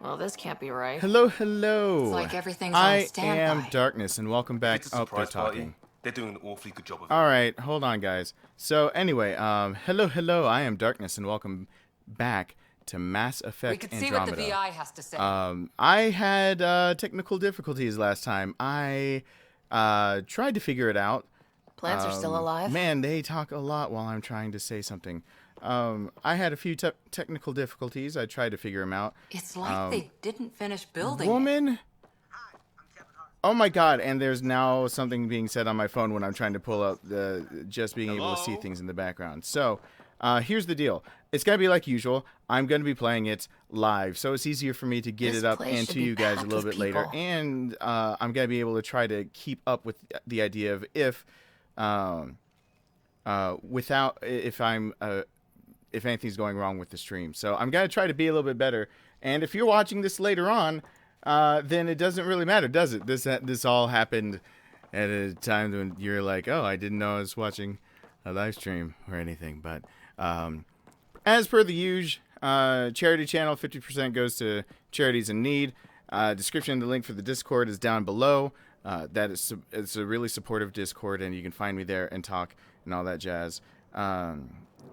Well, this can't be right. Hello, hello. It's like everything's on I standby. am Darkness, and welcome back. If it's a Oh, they're surprise party, talking. they're doing an awfully good job of it. All right, hold on, guys. So anyway, hello, hello. I am Darkness, and welcome back to Mass Effect We could see Andromeda. what the VI has to say. I had technical difficulties last time. I tried to figure it out. Plants are still alive? Man, they talk a lot while I'm trying to say something. I had a few technical difficulties. I tried to figure them out. It's like they didn't finish building it. Woman? Oh my god, and there's now something being said on my phone when I'm trying to pull up just being able to see things in the background. So, here's the deal. It's going to be like usual. I'm going to be playing it live, so it's easier for me to get This it up place and should to be you guys a packed little with bit later. people. And I'm going to be able to try to keep up with the idea of if anything's going wrong with the stream. So I'm going to try to be a little bit better. And if you're watching this later on, then it doesn't really matter, does it? This all happened at a time when you're like, oh, I didn't know I was watching a live stream or anything. But as per the usual, charity channel, 50% goes to charities in need. Description and the link for the Discord is down below. It's a really supportive Discord, and you can find me there and talk and all that jazz.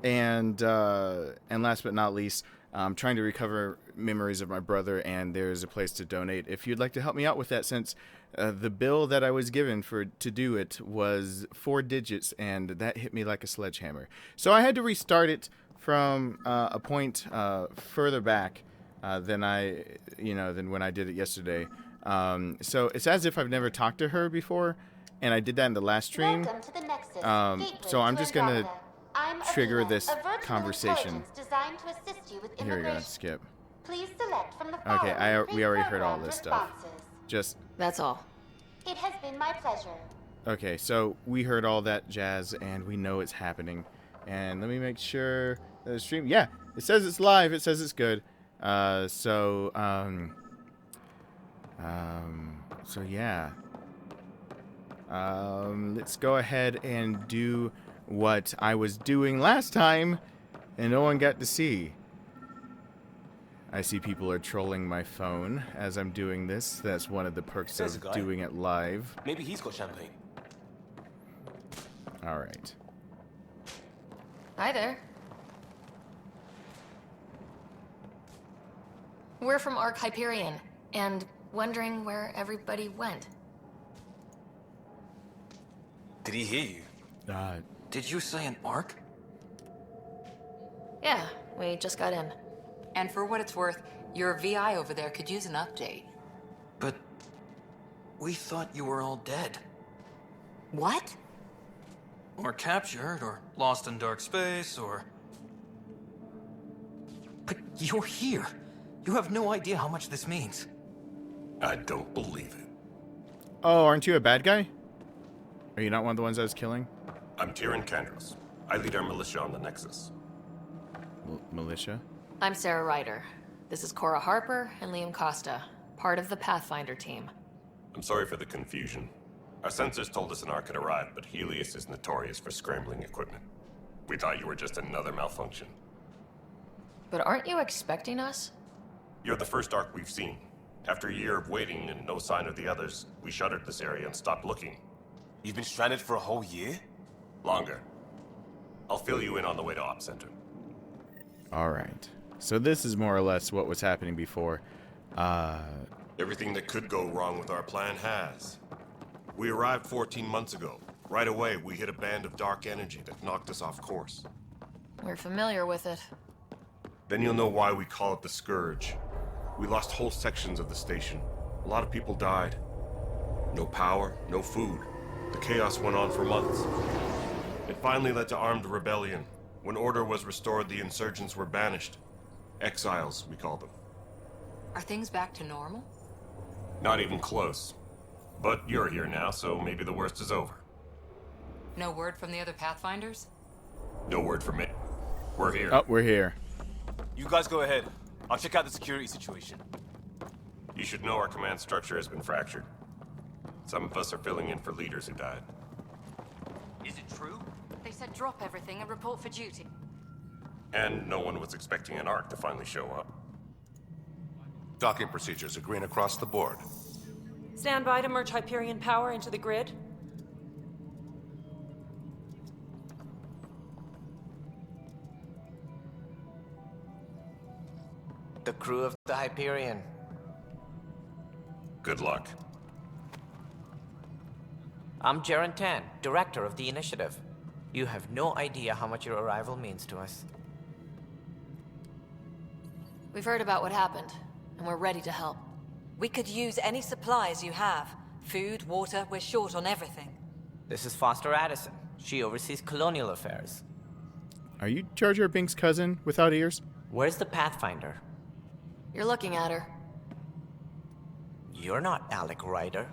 And last but not least, I'm trying to recover memories of my brother, and there's a place to donate if you'd like to help me out with that, since the bill that I was given to do it was 4 digits, and that hit me like a sledgehammer. So I had to restart it from a point further back than when I did it yesterday. So it's as if I've never talked to her before, and I did that in the last stream. Welcome to the Nexus, So I'm just gonna Andromeda. I'm trigger Athena, this a virtual conversation. intelligence designed to assist you with Here we go. immigration. Skip. Please select from the Okay, following we already heard all pre-programmed this stuff. responses. Just That's all. It has been my pleasure. okay. So we heard all that jazz, and we know it's happening. And let me make sure that the stream. Yeah, it says it's live. It says it's good. So yeah. Let's go ahead and do what I was doing last time, and no one got to see. I see people are trolling my phone as I'm doing this. That's one of the perks There's of a guy. doing it live. Maybe he's got champagne. All right. Hi there. We're from Ark Hyperion, and wondering where everybody went. Did he hear you? Did you say an arc? Yeah, we just got in. And for what it's worth, your VI over there could use an update. But we thought you were all dead. What? Or captured, or lost in dark space, or... But you're here. You have no idea how much this means. I don't believe it. Oh, aren't you a bad guy? Are you not one of the ones I was killing? I'm Tyrion Candros. I lead our militia on the Nexus. Militia? I'm Sara Ryder. This is Cora Harper and Liam Costa, part of the Pathfinder team. I'm sorry for the confusion. Our sensors told us an Ark had arrived, but Helios is notorious for scrambling equipment. We thought you were just another malfunction. But aren't you expecting us? You're the first Ark we've seen. After a year of waiting and no sign of the others, we shuttered this area and stopped looking. You've been stranded for a whole year? Longer. I'll fill you in on the way to Op Center. All right. So this is more or less what was happening before. Everything that could go wrong with our plan has. We arrived 14 months ago. Right away, we hit a band of dark energy that knocked us off course. We're familiar with it. Then you'll know why we call it the Scourge. We lost whole sections of the station. A lot of people died. No power, no food. The chaos went on for months. It finally led to armed rebellion. When order was restored, the insurgents were banished. Exiles, we call them. Are things back to normal? Not even close. But you're here now, so maybe the worst is over. No word from the other Pathfinders? No word from me. We're here. Oh, we're here. You guys go ahead. I'll check out the security situation. You should know our command structure has been fractured. Some of us are filling in for leaders who died. Is it true? They said drop everything and report for duty. And no one was expecting an Ark to finally show up. Docking procedures agreeing across the board. Stand by to merge Hyperion power into the grid. The crew of the Hyperion. Good luck. I'm Jaren Tan, director of the initiative. You have no idea how much your arrival means to us. We've heard about what happened, and we're ready to help. We could use any supplies you have. Food, water, we're short on everything. This is Foster Addison. She oversees colonial affairs. Are you Jar Jar Binks' cousin without ears? Where's the Pathfinder? You're looking at her. You're not Alec Ryder.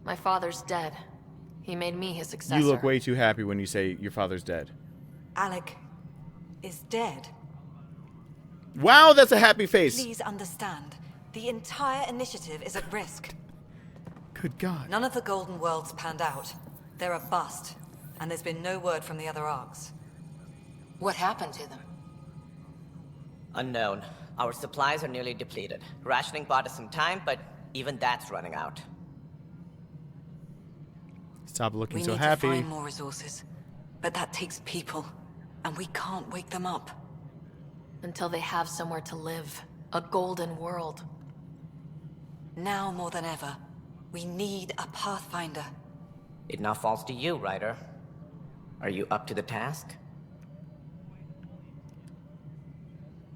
My father's dead. He made me his successor. You look way too happy when you say your father's dead. Alec is dead. Wow, that's a happy face. Please understand. The entire initiative is at risk. Good God. None of the Golden Worlds panned out. They're a bust, and there's been no word from the other arcs. What happened to them? Unknown. Our supplies are nearly depleted. Rationing bought us some time, but even that's running out. Stop looking We so need happy. to find more resources, but that takes people, and we can't wake them up. Until they have somewhere to live. A golden world. Now more than ever, we need a Pathfinder. It now falls to you, Ryder. Are you up to the task?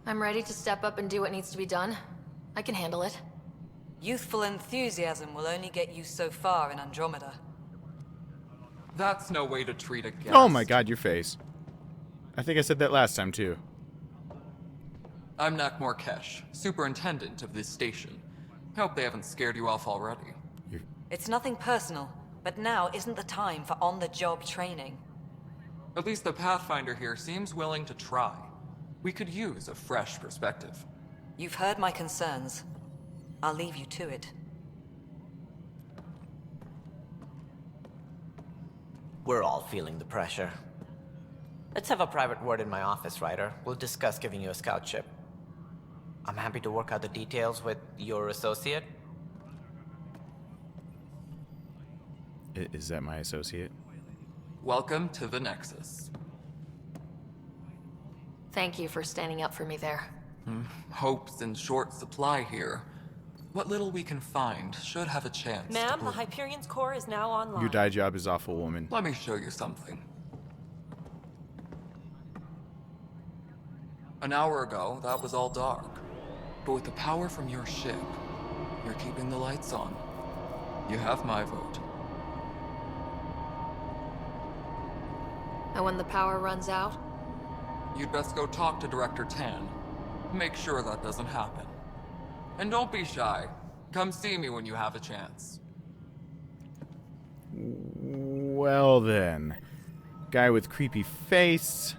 I'm ready to step up and do what needs to be done. I can handle it. Youthful enthusiasm will only get you so far in Andromeda. That's no way to treat a guest. Oh my God, your face. I think I said that last time too. I'm Nak Morkesh, superintendent of this station. Hope they haven't scared you off already. It's nothing personal, but now isn't the time for on-the-job training. At least the Pathfinder here seems willing to try. We could use a fresh perspective. You've heard my concerns. I'll leave you to it. We're all feeling the pressure. Let's have a private word in my office, Ryder. We'll discuss giving you a scout ship. I'm happy to work out the details with your associate. Is that my associate? Welcome to the Nexus. Thank you for standing up for me there. Hope's in short supply here. What little we can find should have a chance. Ma'am, the Hyperion's core is now online. Your dye job is awful, woman. Let me show you something. An hour ago, that was all dark. But with the power from your ship, you're keeping the lights on. You have my vote. And when the power runs out? You'd best go talk to Director Tan. Make sure that doesn't happen. And don't be shy. Come see me when you have a chance. Well then. Guy with creepy face.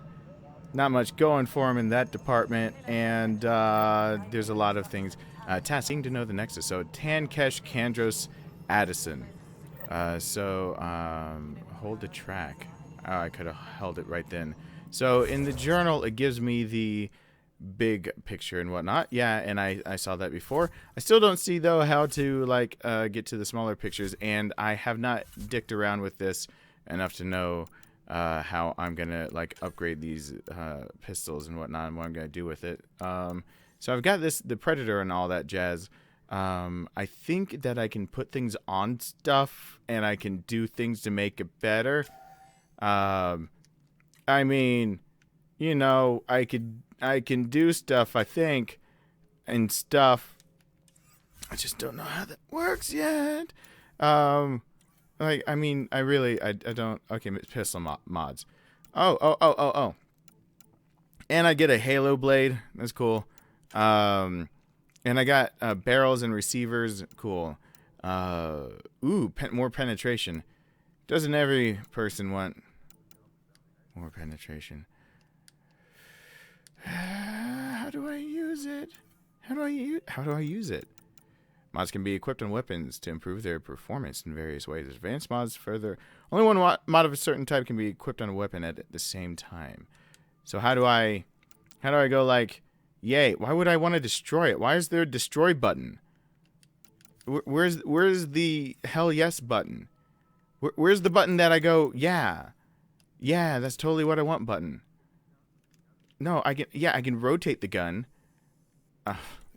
Not much going for him in that department. And there's a lot of things. Tasking to know the Nexus. So Tankesh Kandros Addison. Hold the track. Oh, I could have held it right then. So in the journal, it gives me the big picture and whatnot. Yeah, and I saw that before. I still don't see, though, how to, like, get to the smaller pictures. And I have not dicked around with this enough to know how I'm going to, like, upgrade these pistols and whatnot and what I'm going to do with it. So I've got the Predator and all that jazz. I think that I can put things on stuff and I can do things to make it better. I mean, you know, I can do stuff, I think, and stuff. I just don't know how that works yet. Like, I mean, I don't. Okay, pistol mods. Oh. And I get a Halo blade. That's cool. And I got barrels and receivers. Cool. More penetration. Doesn't every person want more penetration? How do I use it? How do I use it? Mods can be equipped on weapons to improve their performance in various ways. Advanced mods further. Only one mod of a certain type can be equipped on a weapon at the same time. So how do I go, like, Yay. Why would I want to destroy it? Why is there a destroy button? Where's the hell yes button? Where's the button that I go, yeah. Yeah, that's totally what I want button. No, I can rotate the gun.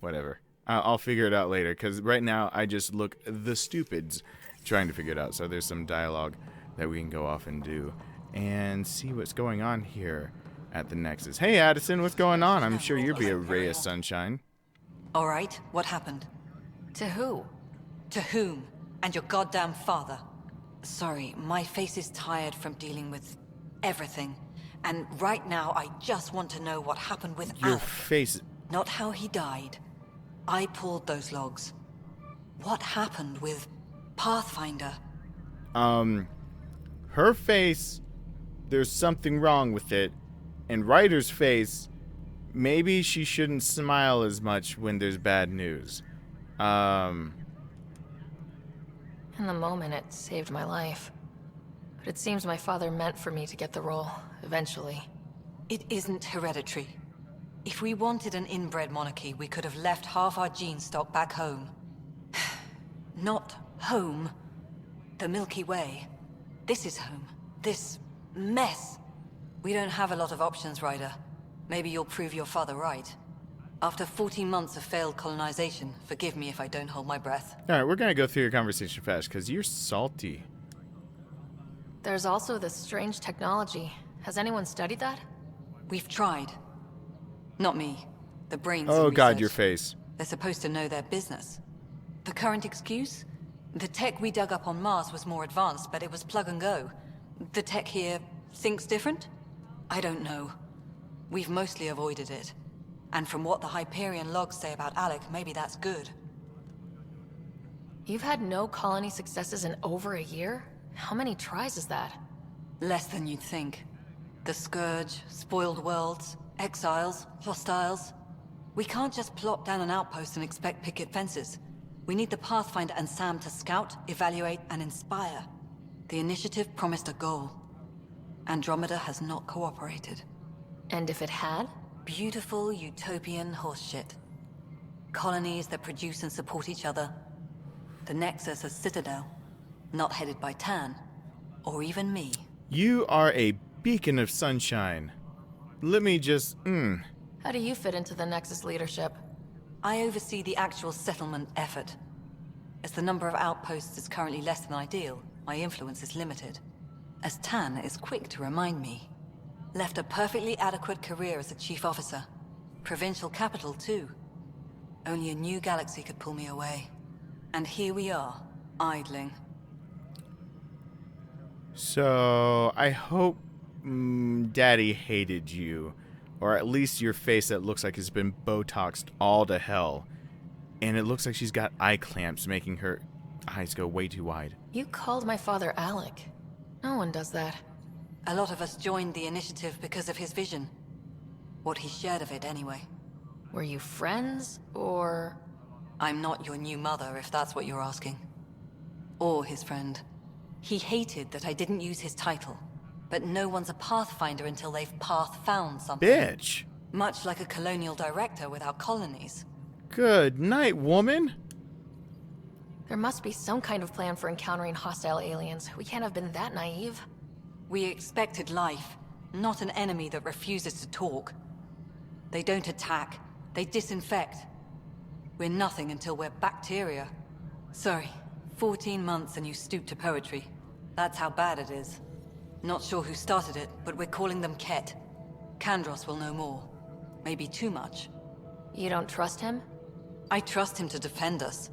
Whatever. I'll figure it out later, because right now I just look the stupids trying to figure it out. So there's some dialogue that we can go off and do and see what's going on here at the Nexus. Hey, Addison, what's going on? I'm sure you'll be a ray of sunshine. All right, what happened? To who? To whom? And your goddamn father. Sorry, my face is tired from dealing with everything. And right now, I just want to know what happened with Your Alec. face... Not how he died. I pulled those logs. What happened with Pathfinder? Her face, there's something wrong with it. And Ryder's face, maybe she shouldn't smile as much when there's bad news. In the moment, it saved my life. But it seems my father meant for me to get the role, eventually. It isn't hereditary. If we wanted an inbred monarchy, we could have left half our gene stock back home. Not home. The Milky Way. This is home. This mess. We don't have a lot of options, Ryder. Maybe you'll prove your father right. After 14 months of failed colonization, forgive me if I don't hold my breath. Alright, we're gonna go through your conversation fast, because you're salty. There's also this strange technology. Has anyone studied that? We've tried. Not me. The brains. Oh in god, research. your face. They're supposed to know their business. The current excuse? The tech we dug up on Mars was more advanced, but it was plug and go. The tech here thinks different? I don't know. We've mostly avoided it. And from what the Hyperion logs say about Alec, maybe that's good. You've had no colony successes in over a year? How many tries is that? Less than you'd think. The Scourge, spoiled worlds, exiles, hostiles. We can't just plop down an outpost and expect picket fences. We need the Pathfinder and Sam to scout, evaluate, and inspire. The initiative promised a goal. Andromeda has not cooperated. And if it had? Beautiful utopian horseshit. Colonies that produce and support each other. The Nexus a citadel, not headed by Tan, or even me. You are a beacon of sunshine. Let me just, How do you fit into the Nexus leadership? I oversee the actual settlement effort. As the number of outposts is currently less than ideal, my influence is limited. As Tan is quick to remind me. Left a perfectly adequate career as a chief officer. Provincial capital, too. Only a new galaxy could pull me away. And here we are, idling. So, I hope Daddy hated you. Or at least your face that looks like it's been Botoxed all to hell. And it looks like she's got eye clamps, making her eyes go way too wide. You called my father Alec. No one does that. A lot of us joined the initiative because of his vision. What he shared of it, anyway. Were you friends, or...? I'm not your new mother, if that's what you're asking. Or his friend. He hated that I didn't use his title. But no one's a Pathfinder until they've path-found something. Bitch! Much like a colonial director without colonies. Good night, woman! There must be some kind of plan for encountering hostile aliens. We can't have been that naive. We expected life, not an enemy that refuses to talk. They don't attack, they disinfect. We're nothing until we're bacteria. Sorry, 14 months and you stoop to poetry. That's how bad it is. Not sure who started it, but we're calling them Ket. Kandros will know more. Maybe too much. You don't trust him? I trust him to defend us.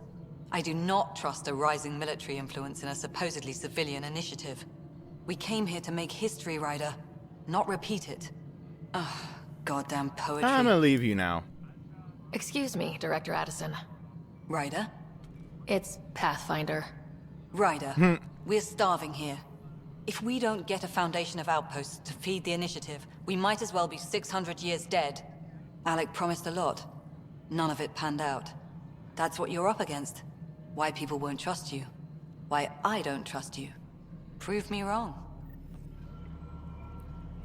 I do not trust a rising military influence in a supposedly civilian initiative. We came here to make history, Ryder, not repeat it. Ugh, goddamn poetry. I'm gonna leave you now. Excuse me, Director Addison. Ryder? It's Pathfinder. Ryder, we're starving here. If we don't get a foundation of outposts to feed the initiative, we might as well be 600 years dead. Alec promised a lot. None of it panned out. That's what you're up against. Why people won't trust you. Why I don't trust you. Prove me wrong.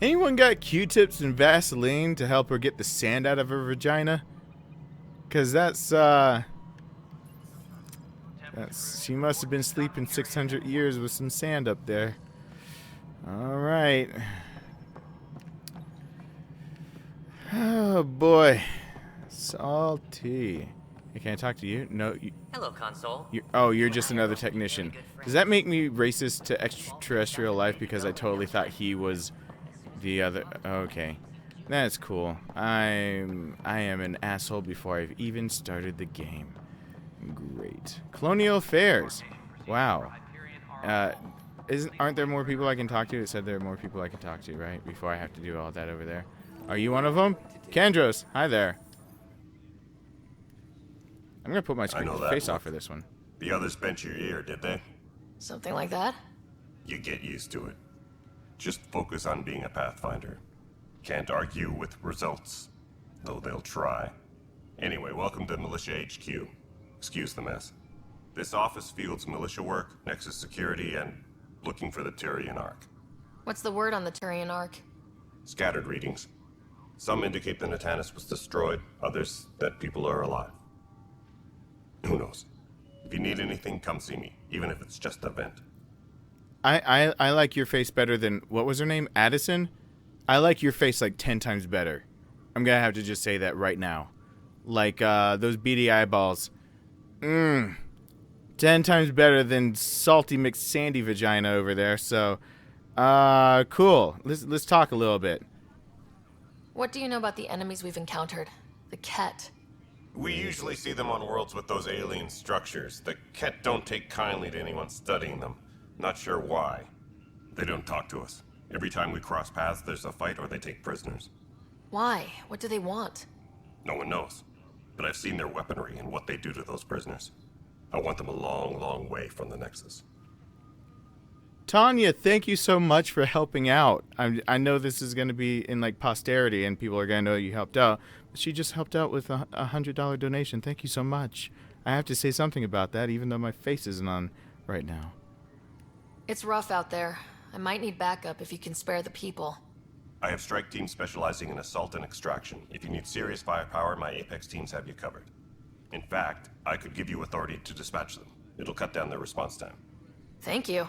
Anyone got Q-tips and Vaseline to help her get the sand out of her vagina? Cause she must have been sleeping 600 years with some sand up there. All right. Oh boy, salty. Hey, can I talk to you? No. Hello, console. You're just another technician. Does that make me racist to extraterrestrial life because I totally thought he was the other? Okay, that's cool. I am an asshole before I've even started the game. Great. Colonial Affairs. Wow. Aren't there more people I can talk to? It said there are more people I can talk to, right? Before I have to do all that over there. Are you one of them? Kandros, hi there. I'm gonna put my face off for this one. The others bent your ear, did they? Something like that? You get used to it. Just focus on being a Pathfinder. Can't argue with results, though they'll try. Anyway, welcome to Militia HQ. Excuse the mess. This office fields militia work, Nexus security, and looking for the Tyrian Ark. What's the word on the Turian Ark? Scattered readings. Some indicate the Natanus was destroyed, others that people are alive. Who knows? If you need anything, come see me, even if it's just a vent. I like your face better than, what was her name? Addison? I like your face like 10 times better. I'm gonna have to just say that right now. Like, those beady eyeballs. 10 times better than salty McSandy vagina over there, so, cool. Let's talk a little bit. What do you know about the enemies we've encountered? The Ket. We usually see them on worlds with those alien structures. The Ket don't take kindly to anyone studying them. Not sure why. They don't talk to us. Every time we cross paths, there's a fight or they take prisoners. Why? What do they want? No one knows. But I've seen their weaponry and what they do to those prisoners. I want them a long, long way from the Nexus. Tanya, thank you so much for helping out. I know this is going to be in like posterity and people are going to know you helped out. But she just helped out with a $100 donation. Thank you so much. I have to say something about that, even though my face isn't on right now. It's rough out there. I might need backup if you can spare the people. I have strike teams specializing in assault and extraction. If you need serious firepower, my Apex teams have you covered. In fact, I could give you authority to dispatch them. It'll cut down their response time. Thank you.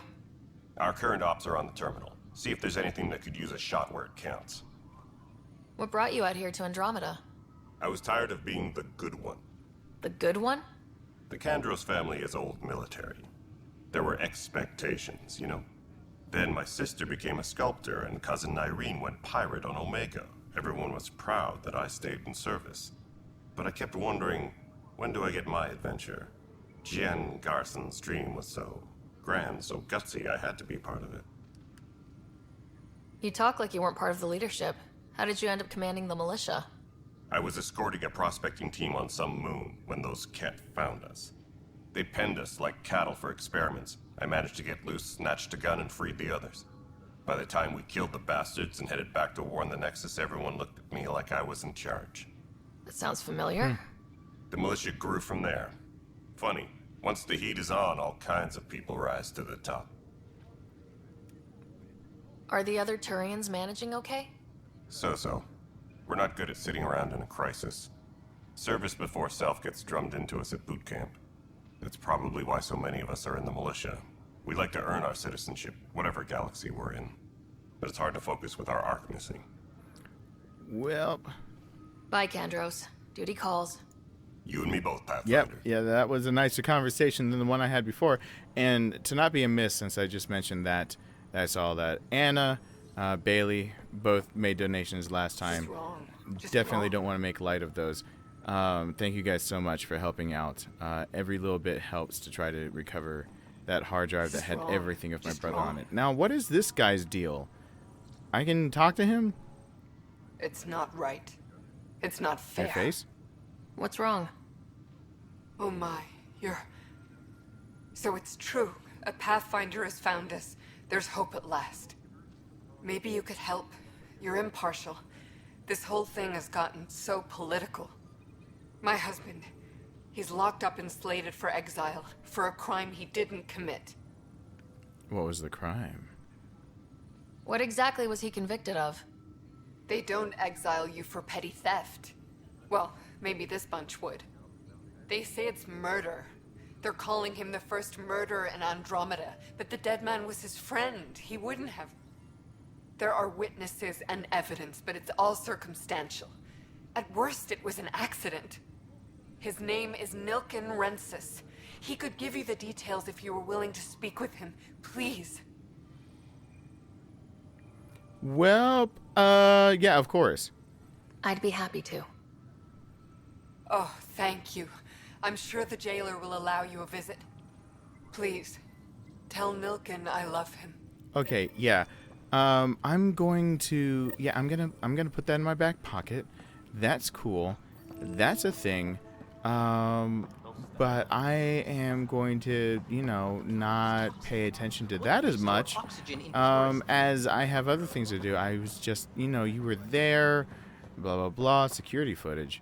Our current ops are on the terminal. See if there's anything that could use a shot where it counts. What brought you out here to Andromeda? I was tired of being the good one. The good one? The Kandros family is old military. There were expectations, you know? Then my sister became a sculptor and cousin Irene went pirate on Omega. Everyone was proud that I stayed in service. But I kept wondering, when do I get my adventure? Jen Garson's dream was so grand, so gutsy, I had to be part of it. You talk like you weren't part of the leadership. How did you end up commanding the militia? I was escorting a prospecting team on some moon when those Ket found us. They penned us like cattle for experiments. I managed to get loose, snatched a gun, and freed the others. By the time we killed the bastards and headed back to warn the Nexus, everyone looked at me like I was in charge. That sounds familiar. The militia grew from there. Funny, once the heat is on, all kinds of people rise to the top. Are the other Turians managing okay? So-so. We're not good at sitting around in a crisis. Service before self gets drummed into us at boot camp. That's probably why so many of us are in the militia. We like to earn our citizenship, whatever galaxy we're in. But it's hard to focus with our arc missing. Well... Bye, Kandros. Duty calls. You and me both, Pathfinder. Yep. Yeah, that was a nicer conversation than the one I had before. And to not be amiss, since I just mentioned that, I saw that Anna, Bailey, both made donations last time. Definitely don't want to make light of those. Thank you guys so much for helping out. Every little bit helps to try to recover that hard drive that had everything of my brother on it. Now, what is this guy's deal? I can talk to him? It's not right. It's not fair. Your face? What's wrong? Oh my, So it's true. A Pathfinder has found us. There's hope at last. Maybe you could help. You're impartial. This whole thing has gotten so political. My husband, he's locked up and slated for exile for a crime he didn't commit. What was the crime? What exactly was he convicted of? They don't exile you for petty theft. Well, maybe this bunch would. They say it's murder. They're calling him the first murderer in Andromeda, but the dead man was his friend. He wouldn't have... There are witnesses and evidence, but it's all circumstantial. At worst, it was an accident. His name is Nilken Rensis. He could give you the details if you were willing to speak with him. Please. Well, yeah, of course. I'd be happy to. Oh, thank you. I'm sure the jailer will allow you a visit. Please, tell Nilken I love him. Okay, yeah. I'm going to, yeah, I'm gonna put that in my back pocket. That's cool. That's a thing. But I am going to, you know, not pay attention to that as much, as I have other things to do. I was just, you know, you were there, blah, blah, blah, security footage.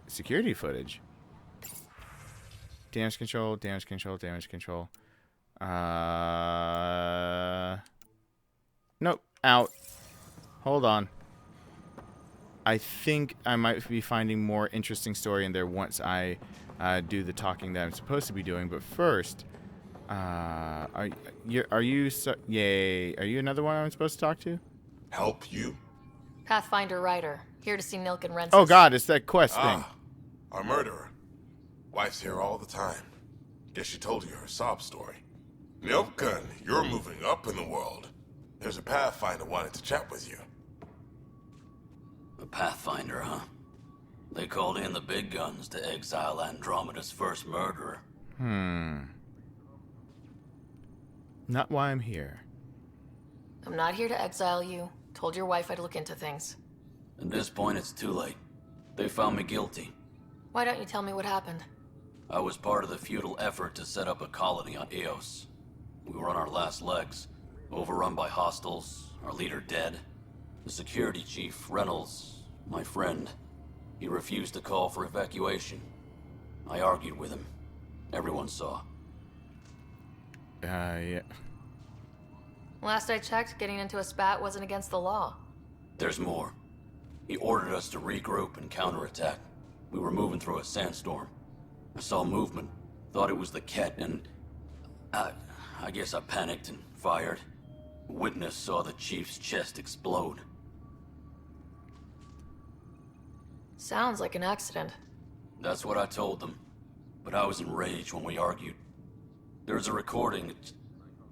Security footage. Damage control, damage control, damage control. Nope, out. Hold on. I think I might be finding more interesting story in there once I do the talking that I'm supposed to be doing. But first, are you another one I'm supposed to talk to? Help you? Pathfinder Ryder, here to see Nilken Rensis. Oh God, it's that quest thing. Our murderer. Wife's here all the time. Guess she told you her sob story. Nilken, you're moving up in the world. There's a Pathfinder wanted to chat with you. The Pathfinder, huh? They called in the big guns to exile Andromeda's first murderer. Not why I'm here. I'm not here to exile you. Told your wife I'd look into things. At this point, it's too late. They found me guilty. Why don't you tell me what happened? I was part of the futile effort to set up a colony on Eos. We were on our last legs, overrun by hostiles, our leader dead. The security chief, Reynolds, my friend, he refused to call for evacuation. I argued with him. Everyone saw. Yeah. Last I checked, getting into a spat wasn't against the law. There's more. He ordered us to regroup and counterattack. We were moving through a sandstorm. I saw movement, thought it was the Ket, and I guess I panicked and fired. A witness saw the chief's chest explode. Sounds like an accident. That's what I told them, but I was enraged when we argued. There's a recording.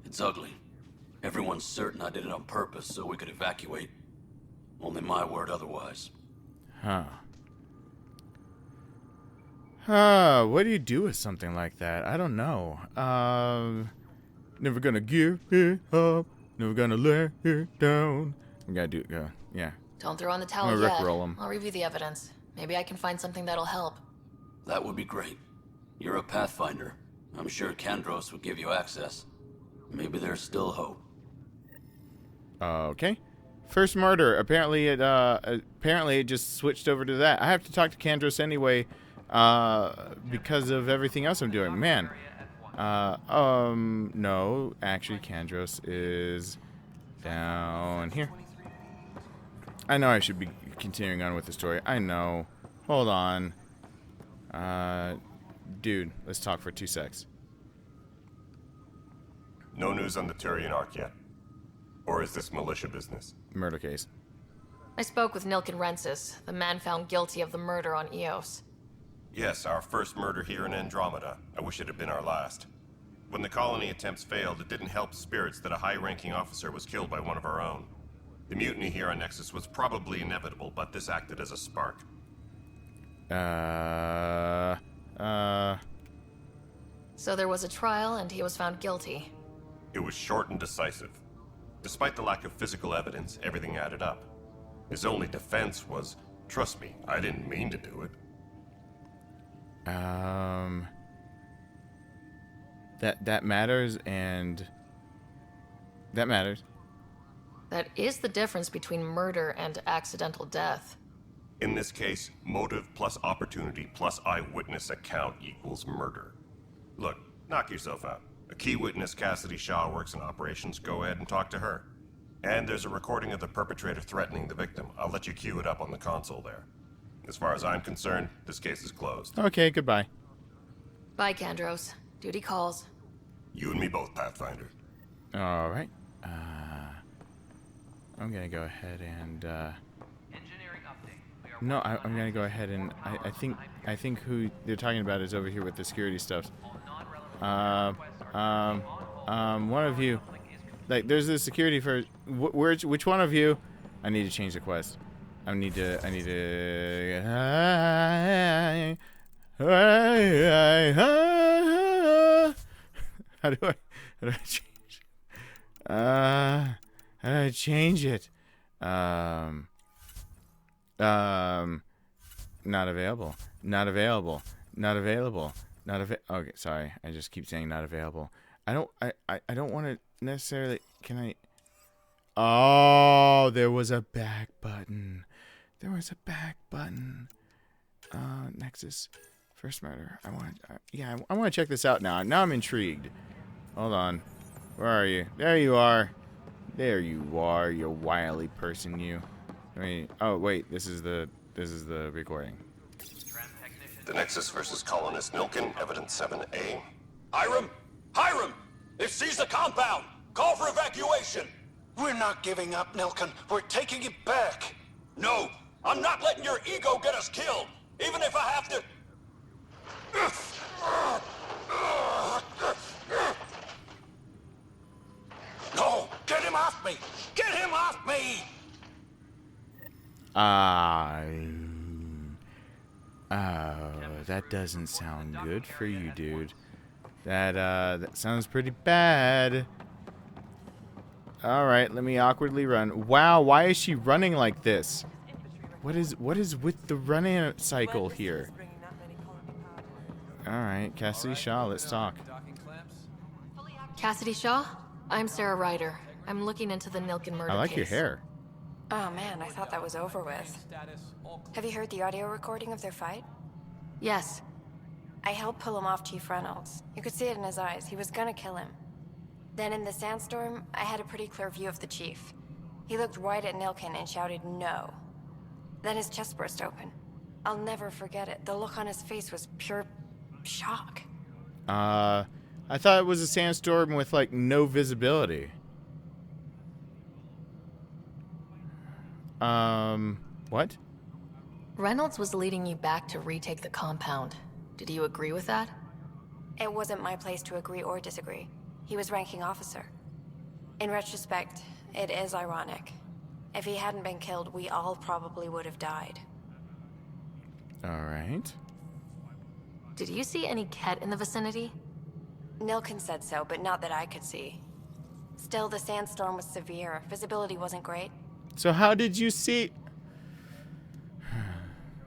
It's ugly. Everyone's certain I did it on purpose so we could evacuate. Only my word otherwise. What do you do with something like that? I don't know. Never gonna give it up. Never gonna let it down. We gotta do it. Yeah. Don't throw on the towel I'm yet. gonna rickroll 'em. I'll review the evidence. Maybe I can find something that'll help. That would be great. You're a Pathfinder. I'm sure Kandros would give you access. Maybe there's still hope. Okay. First murder. Apparently it just switched over to that. I have to talk to Kandros anyway, because of everything else I'm doing. Man. No. Actually, Kandros is down here. I know I should be continuing on with the story. I know. Hold on. Dude, let's talk for 2 secs. No news on the Turian Ark yet? Or is this militia business? Murder case. I spoke with Nilken Rensis, the man found guilty of the murder on Eos. Yes, our first murder here in Andromeda. I wish it had been our last. When the colony attempts failed, it didn't help spirits that a high-ranking officer was killed by one of our own. The mutiny here on Nexus was probably inevitable, but this acted as a spark. So there was a trial and he was found guilty. It was short and decisive. Despite the lack of physical evidence, everything added up. His only defense was, trust me, I didn't mean to do it. That matters, and that matters. That is the difference between murder and accidental death. In this case, motive plus opportunity plus eyewitness account equals murder. Look, knock yourself out. A key witness, Cassidy Shaw, works in operations. Go ahead and talk to her. And there's a recording of the perpetrator threatening the victim. I'll let you cue it up on the console there. As far as I'm concerned, this case is closed. Okay, goodbye. Bye, Kandros. Duty calls. You and me both, Pathfinder. All right. I'm gonna go ahead and. No, I'm gonna go ahead and I think who they're talking about is over here with the security stuff. One of you, like, there's the security for which one of you? I need to change the quest. I need to. How do I change? How do I change it? Not available. Not available. Not available. Okay, sorry. I just keep saying not available. I don't want to necessarily. Can I? Oh, there was a back button. There was a back button. Nexus, first murder. I want to check this out now. Now I'm intrigued. Hold on. Where are you? There you are. There you are, you wily person, you. I mean, oh wait, this is the recording. The Nexus versus colonist Nilkin, evidence 7A. Hiram! Hiram! They've seized the compound! Call for evacuation! We're not giving up, Nilkin. We're taking it back. No! I'm not letting your ego get us killed! Even if I have to... No! Get him off me! Get him off me! That doesn't sound good for you, dude. That sounds pretty bad. All right, let me awkwardly run. Wow, why is she running like this? What is with the running cycle here? All right, Cassidy Shaw, let's talk. Cassidy Shaw? I'm Sara Ryder. I'm looking into the Nilkin murder case. I like your hair. Oh man, I thought that was over with. Have you heard the audio recording of their fight? Yes. I helped pull him off Chief Reynolds. You could see it in his eyes. He was gonna kill him. Then in the sandstorm, I had a pretty clear view of the Chief. He looked right at Nilkin and shouted no. Then his chest burst open. I'll never forget it. The look on his face was pure shock. I thought it was a sandstorm with, like, no visibility. What? Reynolds was leading you back to retake the compound. Did you agree with that? It wasn't my place to agree or disagree. He was ranking officer. In retrospect, it is ironic. If he hadn't been killed, we all probably would have died. All right. Did you see any Ket in the vicinity? Nilkin said so, but not that I could see. Still, the sandstorm was severe. Visibility wasn't great. So how did you see?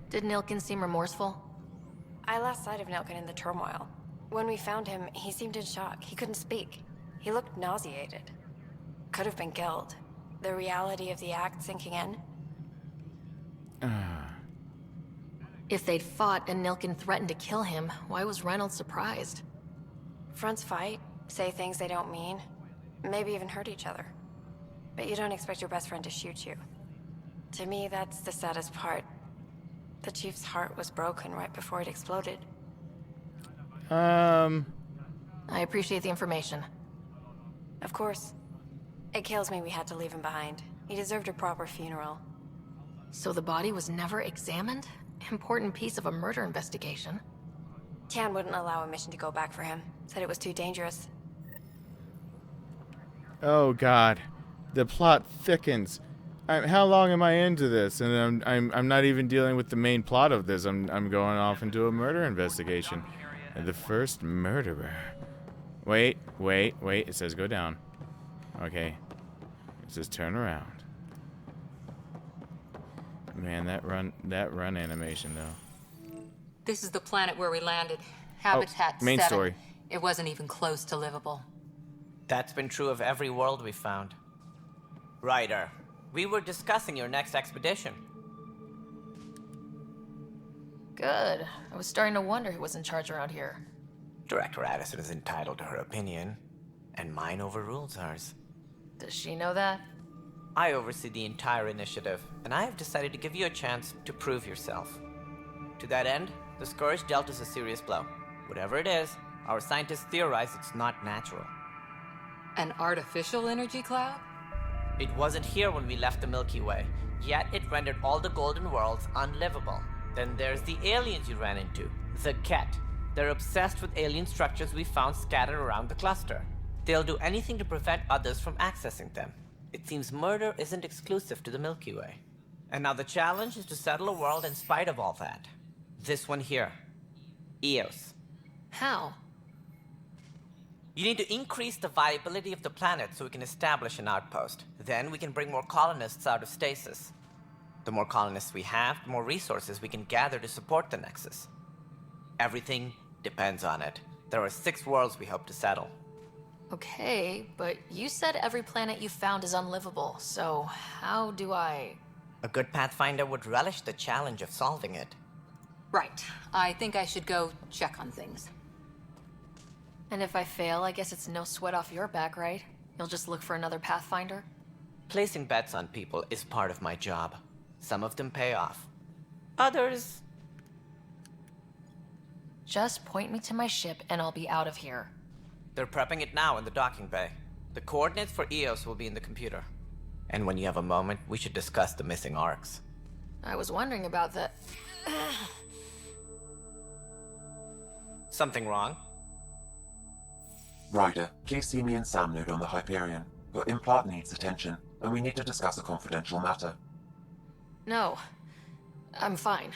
Did Nilkin seem remorseful? I lost sight of Nilkin in the turmoil. When we found him, he seemed in shock. He couldn't speak. He looked nauseated. Could have been killed. The reality of the act sinking in. If they'd fought and Nilkin threatened to kill him, why was Reynolds surprised? Fronts fight, say things they don't mean, maybe even hurt each other. But you don't expect your best friend to shoot you. To me, that's the saddest part. The Chief's heart was broken right before it exploded. I appreciate the information. Of course. It kills me we had to leave him behind. He deserved a proper funeral. So the body was never examined? Important piece of a murder investigation. Tian wouldn't allow a mission to go back for him. Said it was too dangerous. Oh God, the plot thickens. How long am I into this? And I'm not even dealing with the main plot of this. I'm going off into a murder investigation. And the first murderer. Wait. It says go down. Okay. It says turn around. Man, that run animation though. This is the planet where we landed. Habitat main 7. story. It wasn't even close to livable. That's been true of every world we found. Ryder, we were discussing your next expedition. Good. I was starting to wonder who was in charge around here. Director Addison is entitled to her opinion, and mine overrules hers. Does she know that? I oversee the entire initiative, and I have decided to give you a chance to prove yourself. To that end, the Scourge dealt us a serious blow. Whatever it is, our scientists theorize it's not natural. An artificial energy cloud? It wasn't here when we left the Milky Way, yet it rendered all the golden worlds unlivable. Then there's the aliens you ran into, the Ket. They're obsessed with alien structures we found scattered around the cluster. They'll do anything to prevent others from accessing them. It seems murder isn't exclusive to the Milky Way. And now the challenge is to settle a world in spite of all that. This one here. Eos. How? You need to increase the viability of the planet so we can establish an outpost. Then we can bring more colonists out of stasis. The more colonists we have, the more resources we can gather to support the Nexus. Everything depends on it. There are 6 worlds we hope to settle. Okay, but you said every planet you found is unlivable, so how do I... A good Pathfinder would relish the challenge of solving it. Right. I think I should go check on things. And if I fail, I guess it's no sweat off your back, right? You'll just look for another Pathfinder? Placing bets on people is part of my job. Some of them pay off. Others... Just point me to my ship and I'll be out of here. They're prepping it now in the docking bay. The coordinates for Eos will be in the computer. And when you have a moment, we should discuss the missing arcs. I was wondering about that. Something wrong? Ryder, please see me and Sam node on the Hyperion. Your implant needs attention, and we need to discuss a confidential matter. No. I'm fine.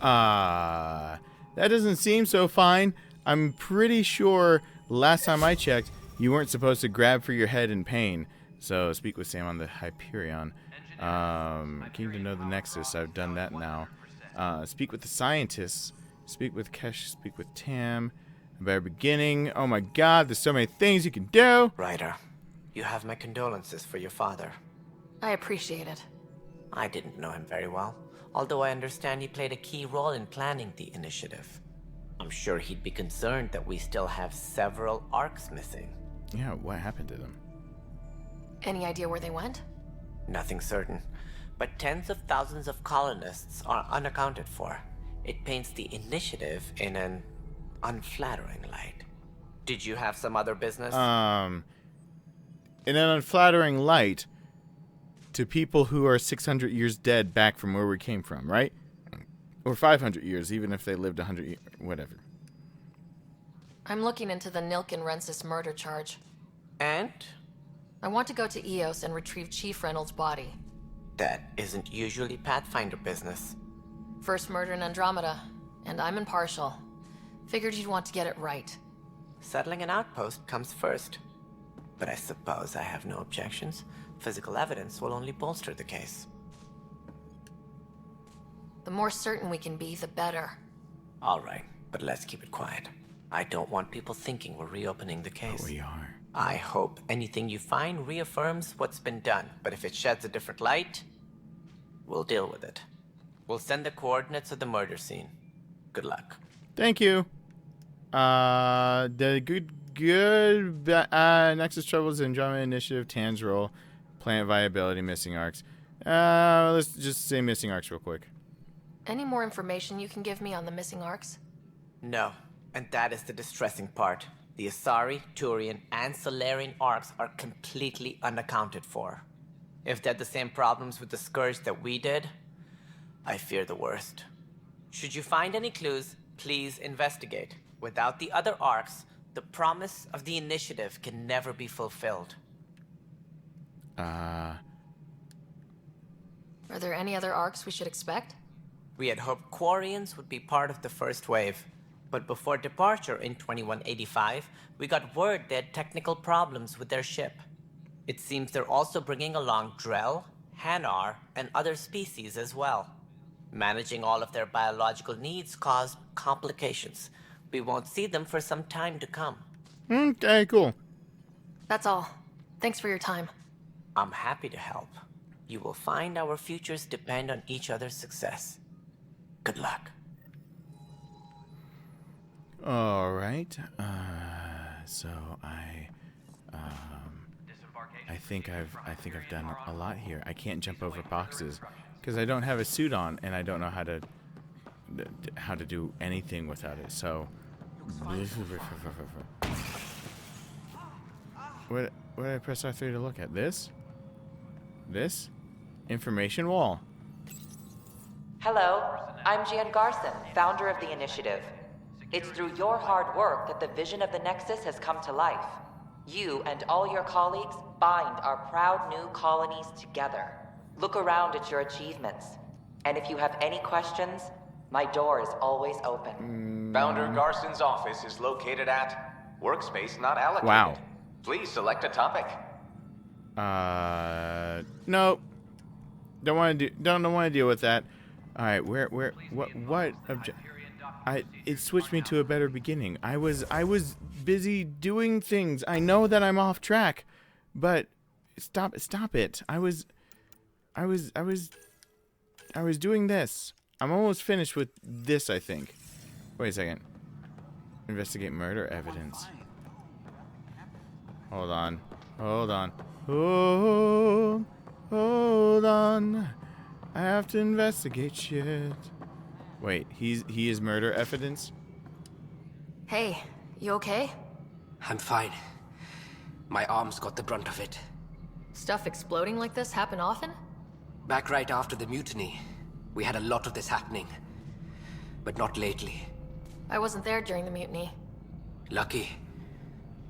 That doesn't seem so fine. I'm pretty sure last time I checked, you weren't supposed to grab for your head in pain. So speak with Sam on the Hyperion. Keen to know the Nexus. I've done that now. Speak with the scientists. Speak with Kesh. Speak with Tam. A better beginning. Oh my god, there's so many things you can do. Ryder, you have my condolences for your father. I appreciate it. I didn't know him very well, although I understand he played a key role in planning the initiative. I'm sure he'd be concerned that we still have several arcs missing. Yeah, what happened to them? Any idea where they went? Nothing certain, but tens of thousands of colonists are unaccounted for. It paints the initiative in an unflattering light. Did you have some other business? In an unflattering light to people who are 600 years dead back from where we came from, right? Or 500 years, even if they lived 100 years, whatever. I'm looking into the Nilken-Rensis murder charge. And? I want to go to Eos and retrieve Chief Reynolds' body. That isn't usually Pathfinder business. First murder in Andromeda, and I'm impartial. Figured you'd want to get it right. Settling an outpost comes first. But I suppose I have no objections. Physical evidence will only bolster the case. The more certain we can be, the better. All right, but let's keep it quiet. I don't want people thinking we're reopening the case. But we are. I hope anything you find reaffirms what's been done, but if it sheds a different light, we'll deal with it. We'll send the coordinates of the murder scene. Good luck. Thank you. The good Nexus troubles, Andromeda initiative, Tan's role, planet viability, missing arcs. Let's just say missing arcs real quick. Any more information you can give me on the missing arcs? No, and that is the distressing part. The Asari, Turian, and Solarian arcs are completely unaccounted for. If they had the same problems with the Scourge that we did, I fear the worst. Should you find any clues, please investigate. Without the other arcs, the promise of the initiative can never be fulfilled. Are there any other arcs we should expect? We had hoped Quarians would be part of the first wave. But before departure in 2185, we got word they had technical problems with their ship. It seems they're also bringing along Drell, Hanar, and other species as well. Managing all of their biological needs caused complications. We won't see them for some time to come. Okay, cool. That's all. Thanks for your time. I'm happy to help. You will find our futures depend on each other's success. Good luck. All right. So I I think I've done a lot here. I can't jump over boxes because I don't have a suit on and I don't know how to do anything without it. So what did I press R3 to look at? This information wall. Hello, I'm Gian Garson, founder of the initiative. It's through your hard work that the vision of the Nexus has come to life. You and all your colleagues bind our proud new colonies together. Look around at your achievements. And if you have any questions, my door is always open. Founder Garson's office is located at workspace not allocated. Wow. Please select a topic. No. Don't want to deal with that. All right, what it switched me to a better beginning. I was busy doing things. I know that I'm off track, but stop it. I was doing this. I'm almost finished with this, I think. Wait a second. Investigate murder evidence. Hold on. Hold on. I have to investigate shit. Wait, he is murder evidence? Hey, you okay? I'm fine. My arms got the brunt of it. Stuff exploding like this happen often? Back right after the mutiny, we had a lot of this happening. But not lately. I wasn't there during the mutiny. Lucky.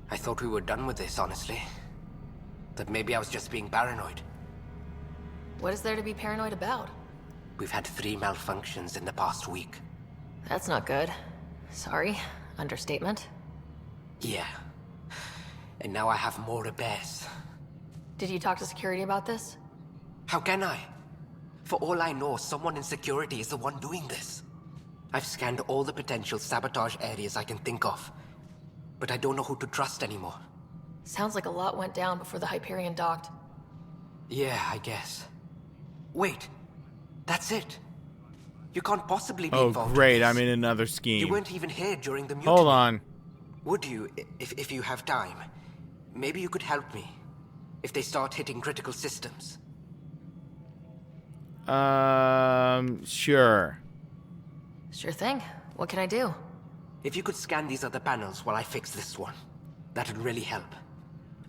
I thought we were done with this, honestly. That maybe I was just being paranoid. What is there to be paranoid about? We've had 3 malfunctions in the past week. That's not good. Sorry. Understatement. Yeah. And now I have more to bears. Did you talk to security about this? How can I? For all I know, someone in security is the one doing this. I've scanned all the potential sabotage areas I can think of. But I don't know who to trust anymore. Sounds like a lot went down before the Hyperion docked. Yeah, I guess. Wait. That's it. You can't possibly be involved. Oh, great. I'm in another scheme. You weren't even here during the mutiny. Hold on. Would you, if you have time? Maybe you could help me. If they start hitting critical systems. Sure. Sure thing. What can I do? If you could scan these other panels while I fix this one, that would really help.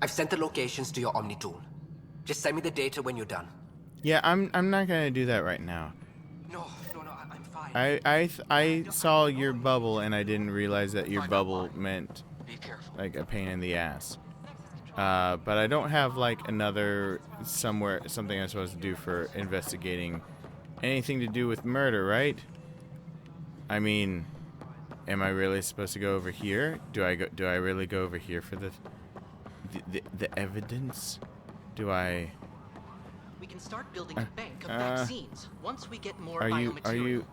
I've sent the locations to your Omni tool. Just send me the data when you're done. Yeah, I'm not gonna do that right now. No, I'm fine. I saw your bubble and I didn't realize that your bubble meant like a pain in the ass. But I don't have like something I'm supposed to do for investigating anything to do with murder, right? I mean, am I really supposed to go over here? Do I really go over here for the evidence? Do I? We can start building a bank of vaccines once we get more biomaterial. Are you?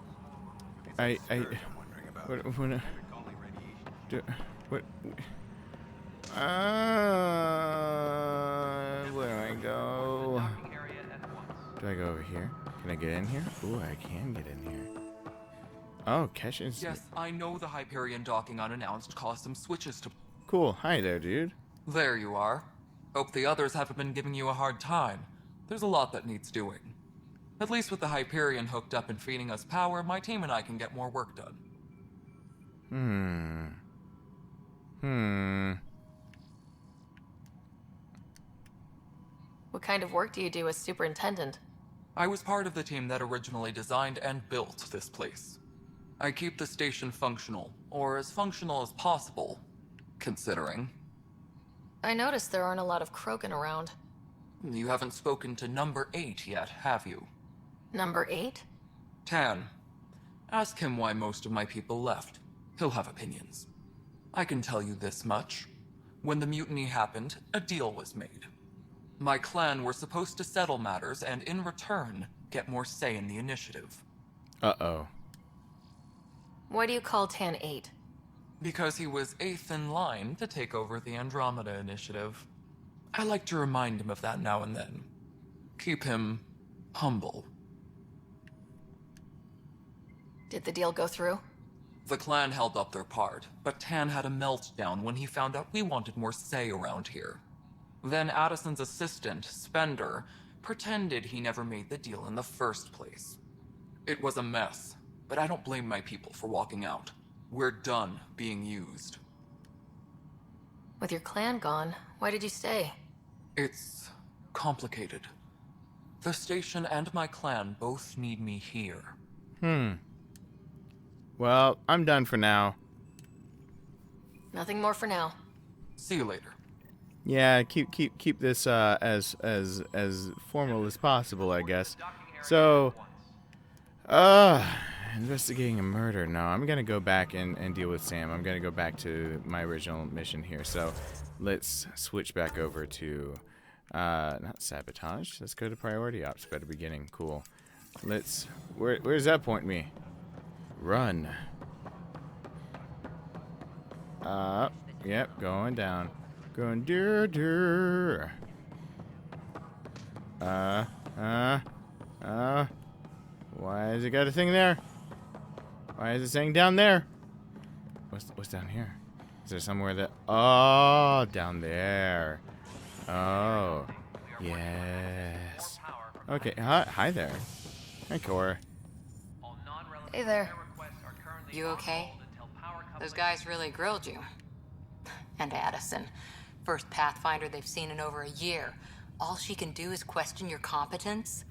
Where do I go? Do I go over here? Can I get in here? Ooh, I can get in here. Oh, Kesha's. Yes, I know the Hyperion docking unannounced caused some switches to... Cool. Hi there, dude. There you are. Hope the others haven't been giving you a hard time. There's a lot that needs doing. At least with the Hyperion hooked up and feeding us power, my team and I can get more work done. What kind of work do you do as superintendent? I was part of the team that originally designed and built this place. I keep the station functional, or as functional as possible, considering. I noticed there aren't a lot of Krogan around. You haven't spoken to number 8 yet, have you? Number 8? Tan. Ask him why most of my people left. He'll have opinions. I can tell you this much. When the mutiny happened, a deal was made. My clan were supposed to settle matters and, in return, get more say in the initiative. Uh-oh. Why do you call Tan 8? Because he was 8th in line to take over the Andromeda initiative. I like to remind him of that now and then. Keep him humble. Did the deal go through? The clan held up their part, but Tan had a meltdown when he found out we wanted more say around here. Then Addison's assistant, Spender, pretended he never made the deal in the first place. It was a mess, but I don't blame my people for walking out. We're done being used. With your clan gone, why did you stay? It's complicated. The station and my clan both need me here. Well, I'm done for now. Nothing more for now. See you later. Yeah, keep this as formal as possible, I guess. So, investigating a murder. No, I'm gonna go back and deal with Sam. I'm gonna go back to my original mission here. So, let's switch back over to not sabotage. Let's go to priority ops. Better beginning. Cool. Let's. Where's that point me? Run. Yep, going down. Going dur. Why has it got a thing there? Why is it saying down there? What's down here? Is there somewhere that... Oh, down there. Oh, yes. Okay, hi there. Hi, Cora. Hey there. You okay? Those guys really grilled you. And Addison. First Pathfinder they've seen in over a year. All she can do is question your competence?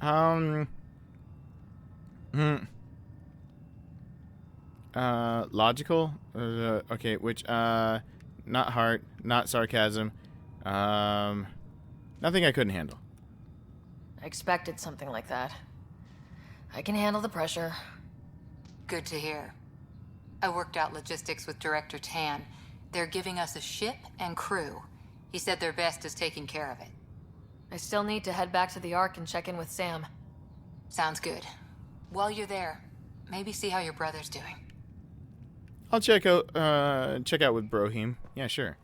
Logical? Okay, which, not heart, not sarcasm. Nothing I couldn't handle. I expected something like that. I can handle the pressure. Good to hear. I worked out logistics with Director Tan. They're giving us a ship and crew. He said their best is taking care of it. I still need to head back to the Ark and check in with Sam. Sounds good. While you're there, maybe see how your brother's doing. I'll check out with Brohim. Yeah, sure.